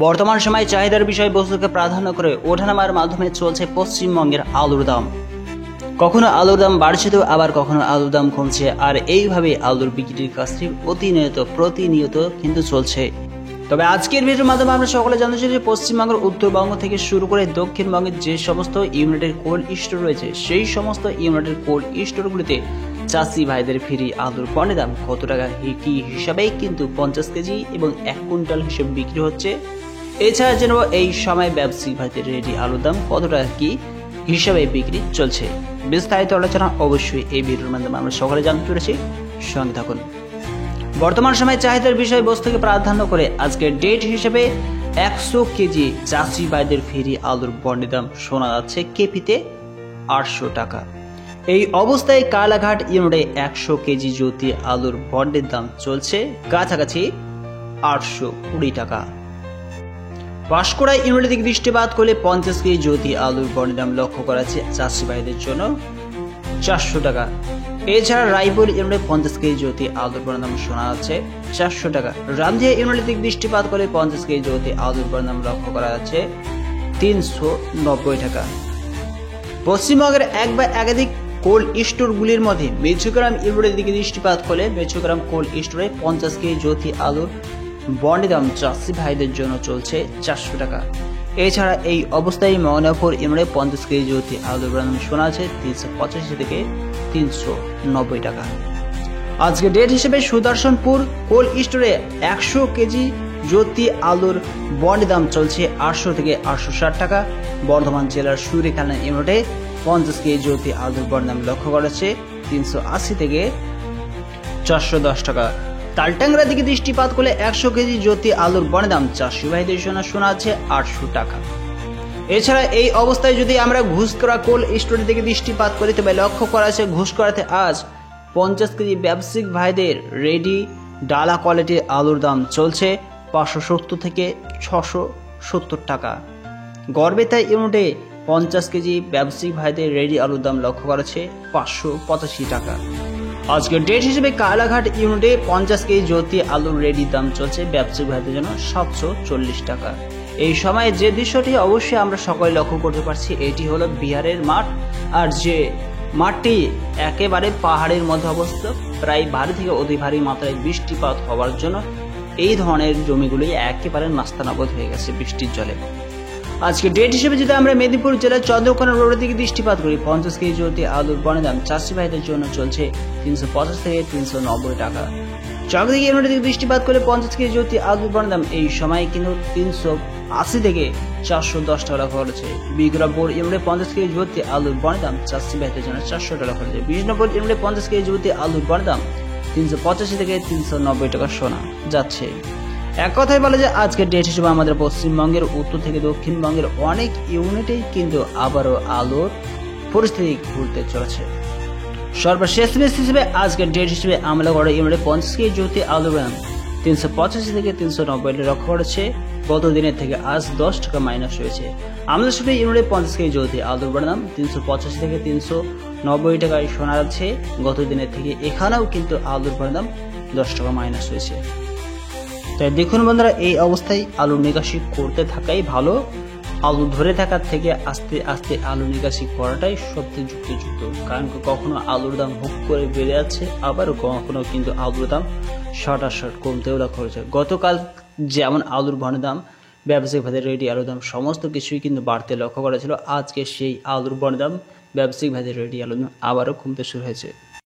বর্তমান সময়ে চাহিদার বিষয়বস্তুকে প্রাধান্য করে ওঠানামার মাধ্যমে চলছে পশ্চিমবঙ্গের আলুর দাম। কখনো আলুর দাম বাড়ছে তো আবার কখনো আলুর দাম কমছে, আর এইভাবে আলুর বিক্রির কাজটি প্রতিনিয়ত কিন্তু চলছে। তবে আজকের ভিডিওর মাধ্যমে আমরা সকলে জানতে চাই যে পশ্চিমবঙ্গের উত্তরবঙ্গ থেকে শুরু করে দক্ষিণবঙ্গের যে সমস্ত ইউনিটের কোল্ড স্টোর রয়েছে সেই সমস্ত ইউনিটের কোল্ড স্টোরগুলিতে চাষি ভাইদের ফ্রি আলুর পণ্যের দাম কত টাকা, কি হিসাবে কিন্তু 50 কেজি এবং 1 কুইন্টাল হিসেবে বিক্রি হচ্ছে। এছাড়া যেন এই সময় ব্যবসায়িক ভাইদের রেডি আলুর দাম কত টাকা কি হিসাবে বিক্রি চলছে, বিস্তারিত আলোচনা অবশ্যই এই ভিডিওর মাধ্যমে আমরা সকলে জানতে পেরেছি। সঙ্গে থাকুন। বর্তমান সময়ে চাহিদার বিষয়বস্তুকে প্রাধান্য করে আজকের ডেট হিসেবে 100 কেজি চাষি ভাইদের ফ্রি আলুর পণ্যের দাম শোনা যাচ্ছে কেপিতে 800 টাকা। এই অবস্থায় কালাঘাট ইউনিটে 100 কেজি জ্যোতি আলুর পণ্যের দাম চলছে কাছাকাছি 820 টাকা। পাঁশকুড়া ইউনিটের দিকে দৃষ্টিপাত করলে 50 কেজি জ্যোতি আলুর পণ্যের দাম লক্ষ্য করা যাচ্ছে চাষি ভাইদের জন্য 400 টাকা। এছাড়া রায়পুর ইউনিটে 50 কেজি জ্যোতি আলুর পণ্যের দাম শোনা যাচ্ছে 400 টাকা। রামদিয়া ইউনিটের দিকে দৃষ্টিপাত করে 50 কেজি জ্যোতি আলুর পণ্যের দাম লক্ষ্য করা যাচ্ছে 390 টাকা। পশ্চিমবঙ্গের এক বা একাধিক কোল্ড স্টোরগুলির মধ্যে মেচুগ্রাম ইউনিটের দিকে দৃষ্টিপাত করলে মেচুগ্রাম কোল্ড স্টোরে 50 কেজি জ্যোতি আলুর পণ্যের দাম চাষি ভাইদের জন্য চলছে 400 টাকা। এছাড়া এই অবস্থায় ময়নাপুর ইউনিটে 50 কেজি জ্যোতি আলুর দাম শোনা আছে 385 থেকে 390 টাকা। আজকে ডেট হিসেবে সুদর্শনপুর কোল্ড স্টোরে 100 কেজি জ্যোতি আলুর পণ্যের দাম চলছে 800 থেকে 860 টাকা। বর্ধমান জেলার সুরেখানা ইউনিটে 50 কেজি জ্যোতি আলুর পণ্যের দাম লক্ষ্য করা যাচ্ছে 380 থেকে 410 টাকা। তালটাংরা দিকে দৃষ্টিপাত করলে 100 কেজি জ্যোতি আলুর পণ্যের দাম চাষি ভাইদের জন্য শোনা আছে 800 টাকা। এছাড়া এই অবস্থায় যদি আমরা ঘুষকরা কোল্ড স্টোরের দিকে দৃষ্টিপাত করি তবে লক্ষ্য করা আছে ঘুষকরাতে আজ 50 কেজি ব্যবসায়িক ভাইদের রেডি ডালা কোয়ালিটির আলুর দাম চলছে 570 থেকে 670 টাকা। গড়বেতা ইউনিটে 50 কেজি ব্যবসায়িক ভাইদের রেডি আলুর দাম লক্ষ্য করা আছে 585 টাকা। আজকের ডেট হিসেবে কালাঘাট ইউনিটে 50 কেজি জ্যোতি আলুর রেডি দাম চলছে ব্যবসায়িক ভাইদের জন্য 740 টাকা। এই সময়ে যে দৃশ্যটি অবশ্যই আমরা সকলে লক্ষ্য করতে পারছি এটি হলো বিহারের মাঠ, আর যে মাঠটি একেবারে পাহাড়ের মধ্যে অবস্থিত। প্রায় ভারী থেকে অতি ভারী মাত্রায় বৃষ্টিপাত হওয়ার জন্য এই ধরনের জমিগুলি একেবারে নাস্তানাবুদ হয়ে গেছে বৃষ্টির জলে। আজকে ডেট হিসেবে যদি আমরা মেদিনীপুর জেলার চন্দ্রকোনা রোডের দিকে দৃষ্টিপাত করি 50 কেজি জ্যোতি আলুর পণ্যের দাম চাষি ভাইদের জন্য চলছে 350 থেকে 390 টাকা। চাকদিকে ইউনিটের দিকে দৃষ্টিপাত করে 50 কেজি জ্যোতি আলুর পণ্যের দাম এই সময় কিন্তু 380 থেকে 410 টাকা খরচে। বিক্রমপুর ইউনিটে 50 কেজি জ্যোতি আলুর পণ্যের দাম চাষি ভাইদের জন্য 400 টাকা খরচে। বিষ্ণুপুর ইউনিটে 50 কেজি জ্যোতি আলুর পণ্যের দাম 385 থেকে 390 টাকা শোনা যাচ্ছে। এক কথায় বলা যায় আজকের ডেট হিসেবে আমাদের পশ্চিমবঙ্গের উত্তর থেকে দক্ষিণবঙ্গের অনেক ইউনিটেই কিন্তু আবারও আলুর পরিস্থিতি ঘুরতে চলেছে। সর্বশেষ হিসেবে আজকের ডেট হিসেবে আমলাগড় ইউনিটে 50 কেজি জ্যোতি আলুর দাম 385 থেকে 390 লক্ষ্য করেছে। গত দিনের থেকে আজ 10 টাকা মাইনাস হয়েছে। আমলাশুটি ইউনিটে 50 কেজি জ্যোতি আলুর দাম 385 থেকে 390 টাকায় শোনা যাচ্ছে। গত দিনের থেকে এখানেও কিন্তু আলুর দাম 10 টাকা মাইনাস হয়েছে। তাই দেখুন বন্ধুরা, এই অবস্থায় আলু নিকাশি করতে থাকাই ভালো। আলু ধরে থাকার থেকে আস্তে আস্তে আলু নিকাশি করাটাই সবচেয়ে যুক্তিযুক্ত, কারণ কখনো আলুর দাম হুক করে বেড়ে যাচ্ছে, আবার কখনো কিন্তু আলুর দাম শর্ট কমতেও দেখা হয়েছে। গতকাল যেমন আলুর পণ্যের দাম ব্যবসায়িক ভাইদের রেডি আলুর দাম সমস্ত কিছুই কিন্তু বাড়তে লক্ষ্য করা ছিল, আজকে সেই আলুর পণ্যের দাম ব্যবসায়িক ভাইদের রেডি আলুর দাম আবারও কমতে শুরু হয়েছে।